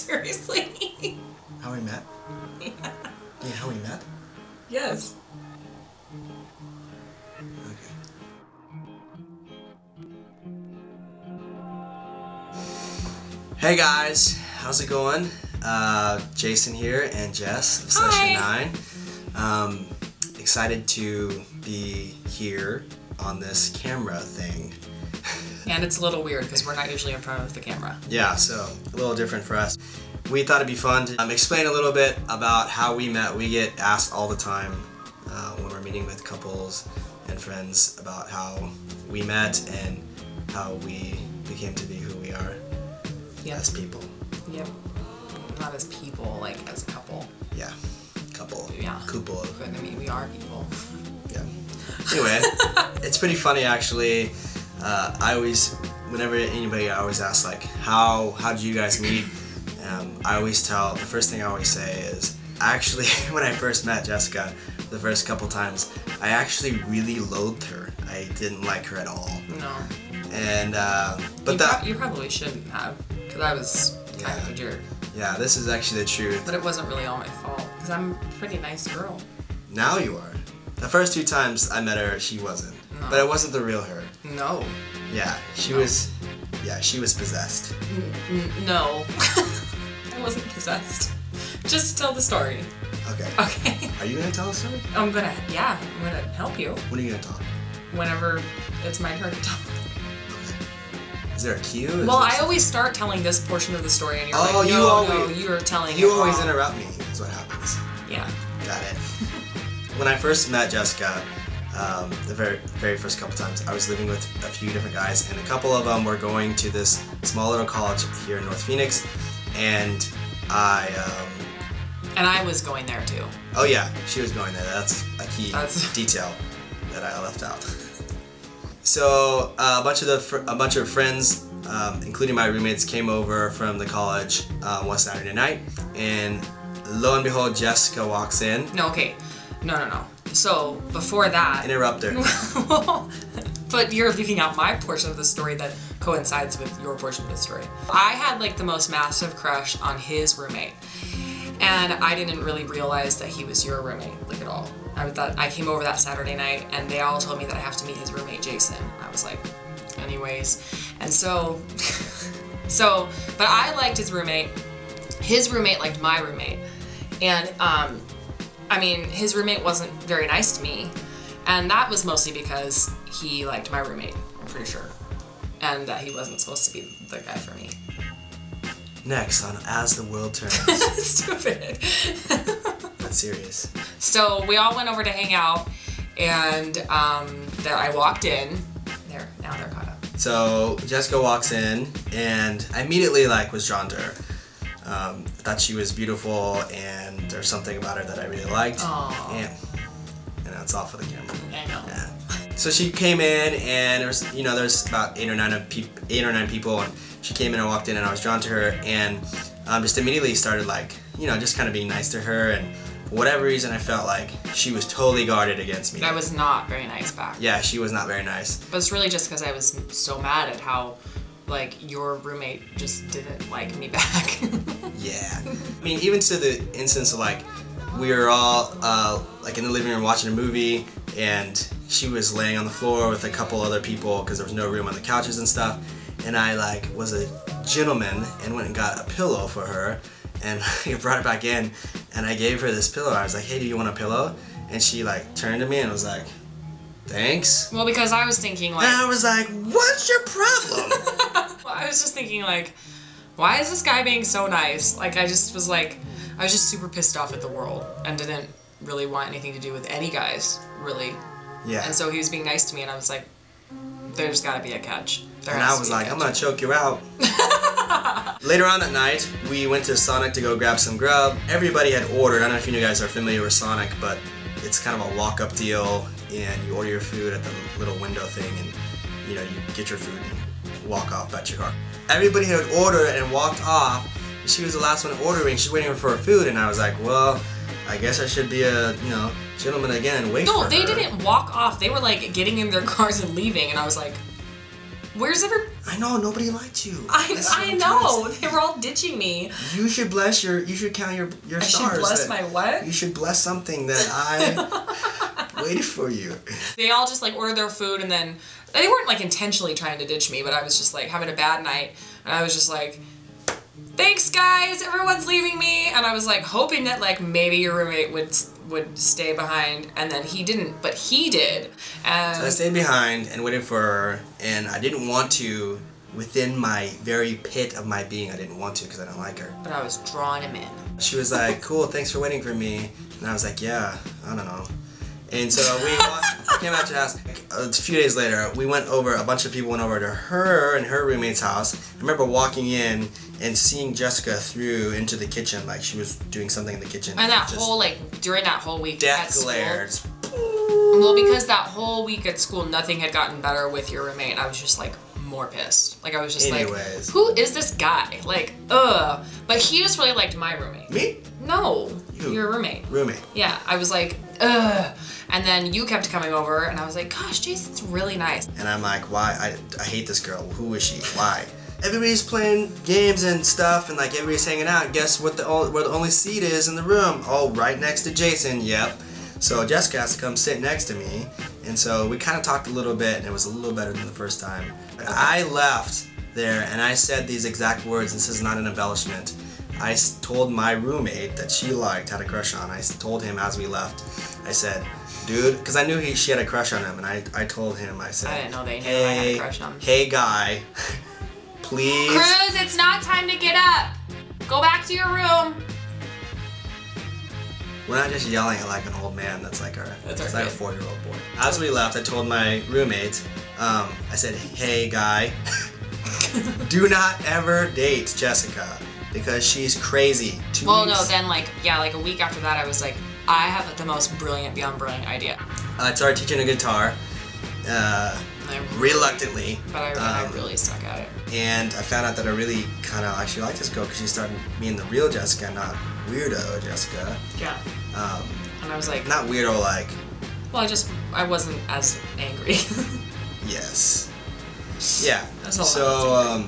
Seriously. How we met? Yeah. Yeah, how we met? Yes. Okay. Hey guys, how's it going? Jason here and Jess of Session 9. Excited to be here on this camera thing. And it's a little weird because we're not usually in front of the camera. Yeah, so a little different for us. We thought it'd be fun to explain a little bit about how we met. We get asked all the time when we're meeting with couples and friends about how we met and how we became to be who we are as people. Yep. Not as people, like as a couple. Yeah. Couple. Yeah. Couple. But I mean, we are people. Yeah. Anyway, it's pretty funny actually. Whenever anybody, I always ask like, how did you guys meet? I always tell, the first thing I always say is, actually, when I first met Jessica, the first couple times, I actually really loathed her. I didn't like her at all. No. And, you probably shouldn't have, because I was kind of a jerk. Yeah, this is actually the truth. But it wasn't really all my fault, because I'm a pretty nice girl. Now you are. The first 2 times I met her, she wasn't. No. But it wasn't the real her. No. Yeah, she was possessed. No. I wasn't possessed. Just tell the story. Okay. Okay. Are you gonna tell the story? I'm gonna help you. When are you gonna talk? Whenever it's my turn to talk. Okay. Is there a cue? Well, I always start telling this portion of the story and you're like, no, you're telling You it always wrong. interrupt me, is what happens. Yeah. Got it. When I first met Jessica, the very first couple times, I was living with a few different guys, and a couple of them were going to this small little college here in North Phoenix, and I was going there too. Oh yeah, she was going there. That's a key detail that I left out. So a bunch of friends, including my roommates, came over from the college one Saturday night, and lo and behold, Jessica walks in. No, okay. No. So, before that... Interrupt her. But you're leaving out my portion of the story that coincides with your portion of the story. I had like the most massive crush on his roommate. And I didn't really realize that he was your roommate, like at all. I came over that Saturday night and they all told me that I have to meet his roommate, Jason. I was like, anyways. And so, but I liked his roommate. His roommate liked my roommate. And, I mean, his roommate wasn't very nice to me, and that was mostly because he liked my roommate, I'm pretty sure, and that he wasn't supposed to be the guy for me. Next on As the World Turns. Stupid. That's serious. So we all went over to hang out, and there I walked in. Now they're caught up. So Jessica walks in, and I immediately was drawn to her. Thought she was beautiful, and there's something about her that I really liked. Aww. And it's all for the camera. I know. Yeah. So she came in, and there's about 8 or 9 people, and she came in and walked in, and I was drawn to her, and just immediately started just kind of being nice to her, and for whatever reason I felt like she was totally guarded against me. I was not very nice back. Yeah, she was not very nice. But it's really just because I was so mad at how your roommate just didn't like me back. Yeah. I mean, even to the instance of we were all in the living room watching a movie, and she was laying on the floor with a couple other people because there was no room on the couches and stuff, and I was a gentleman and went and got a pillow for her, and I brought it back in, and I gave her this pillow. I was like, hey, do you want a pillow? And she turned to me and was like, thanks. Well, because I was thinking and I was like, what's your problem? Well, I was just thinking why is this guy being so nice? I was just super pissed off at the world and didn't really want anything to do with any guys, really. Yeah. And so he was being nice to me, and I was like, there's gotta be a catch. And I was like, I'm gonna choke you out. Later on that night, we went to Sonic to go grab some grub. Everybody had ordered. I don't know if you guys are familiar with Sonic, but it's kind of a walk-up deal, and you order your food at the little window thing, and you get your food and walk off back to your car. Everybody had ordered and walked off, and she was the last one ordering. She's waiting for her food, and I was like, well, I guess I should be a gentleman again and wait for her. No, they didn't walk off. They were getting in their cars and leaving, and I was like, Where's ever? I know, nobody liked you. I know. They were all ditching me. You should bless you should count your stars. I should bless my what? You should bless something that I waited for you. They all just like ordered their food, and then they weren't like intentionally trying to ditch me, but I was just like having a bad night, and I was just like, thanks guys, everyone's leaving me, and I was like hoping that like maybe your roommate would stay behind, and then he didn't, but he did. And so I stayed behind and waited for her, and I didn't want to, within my very pit of my being, I didn't want to because I don't like her. But I was drawing him in. She was like, cool, thanks for waiting for me. And I was like, yeah, I don't know. And so we came out to the house. A few days later, a bunch of people went over to her and her roommate's house. I remember walking in and seeing Jessica through into the kitchen, like she was doing something in the kitchen. And that whole, like, during that whole week at school. Death glares. Well, because that whole week at school, nothing had gotten better with your roommate. I was just, like, more pissed. Like, I was just like, who is this guy? Like, ugh. But he just really liked my roommate. Me? No. You. Your roommate. Roommate. Yeah. I was like, ugh. And then you kept coming over, and I was like, gosh, Jason's really nice. And I'm like, why? I hate this girl. Who is she? Why? Everybody's playing games and stuff, and like everybody's hanging out. Guess what? Where the only seat is in the room? Oh, right next to Jason. Yep. So Jessica has to come sit next to me, and so we kind of talked a little bit, and it was a little better than the first time. I left there, and I said these exact words. This is not an embellishment. I told my roommate that she had a crush on. I told him as we left. I said, dude, because I knew she had a crush on him, and I told him, I said, I didn't know they knew I had a crush on him. Hey guy, please. Cruz, it's not time to get up. Go back to your room. We're not just yelling at like an old man that's like a 4-year-old boy. As we left, I told my roommate, I said, hey guy, do not ever date Jessica because she's crazy. Well, no, then like a week after that, I was like, I have the most beyond brilliant idea. I started teaching a guitar, reluctantly. But I really suck at it. And I found out that I really kind of actually like this girl because she started being the real Jessica, not weirdo Jessica. Yeah. And I was like... Not weirdo like... Well, I wasn't as angry. Yes. Yeah. That's all so,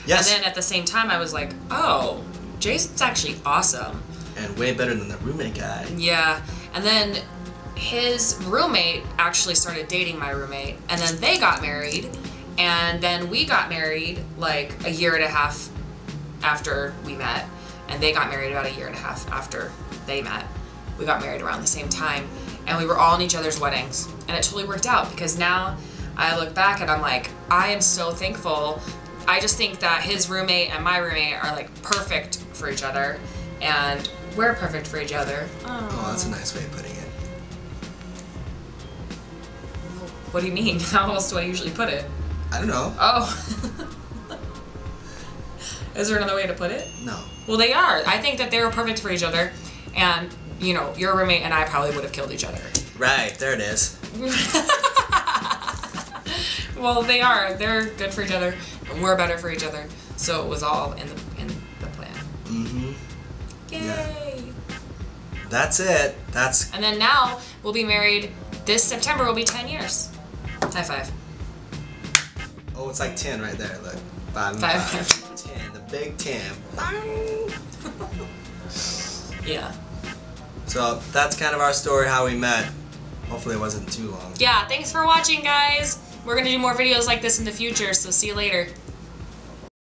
yes. And then at the same time, I was like, oh, Jason's actually awesome. And way better than the roommate guy. Yeah. And then his roommate actually started dating my roommate, and then they got married, and then we got married like a year and a half after we met, and they got married about a year and a half after they met. We got married around the same time, and we were all in each other's weddings, and it totally worked out because now I look back and I'm like, I am so thankful. I just think that his roommate and my roommate are like perfect for each other, and we're perfect for each other. Oh, that's a nice way of putting it. What do you mean? How else do I usually put it? I don't know. Oh. Is there another way to put it? No. Well, they are. I think that they were perfect for each other, and, you know, your roommate and I probably would have killed each other. Right, there it is. Well, they are. They're good for each other, and we're better for each other. So it was all in the plan. Mm-hmm. Yay! Yeah. That's it. And then now we'll be married. This September will be 10 years. High five. Oh, it's like 10 right there. Look. 5 and 5. 10. The big 10. Yeah. So that's kind of our story, how we met. Hopefully it wasn't too long. Yeah, thanks for watching, guys. We're going to do more videos like this in the future, so see you later.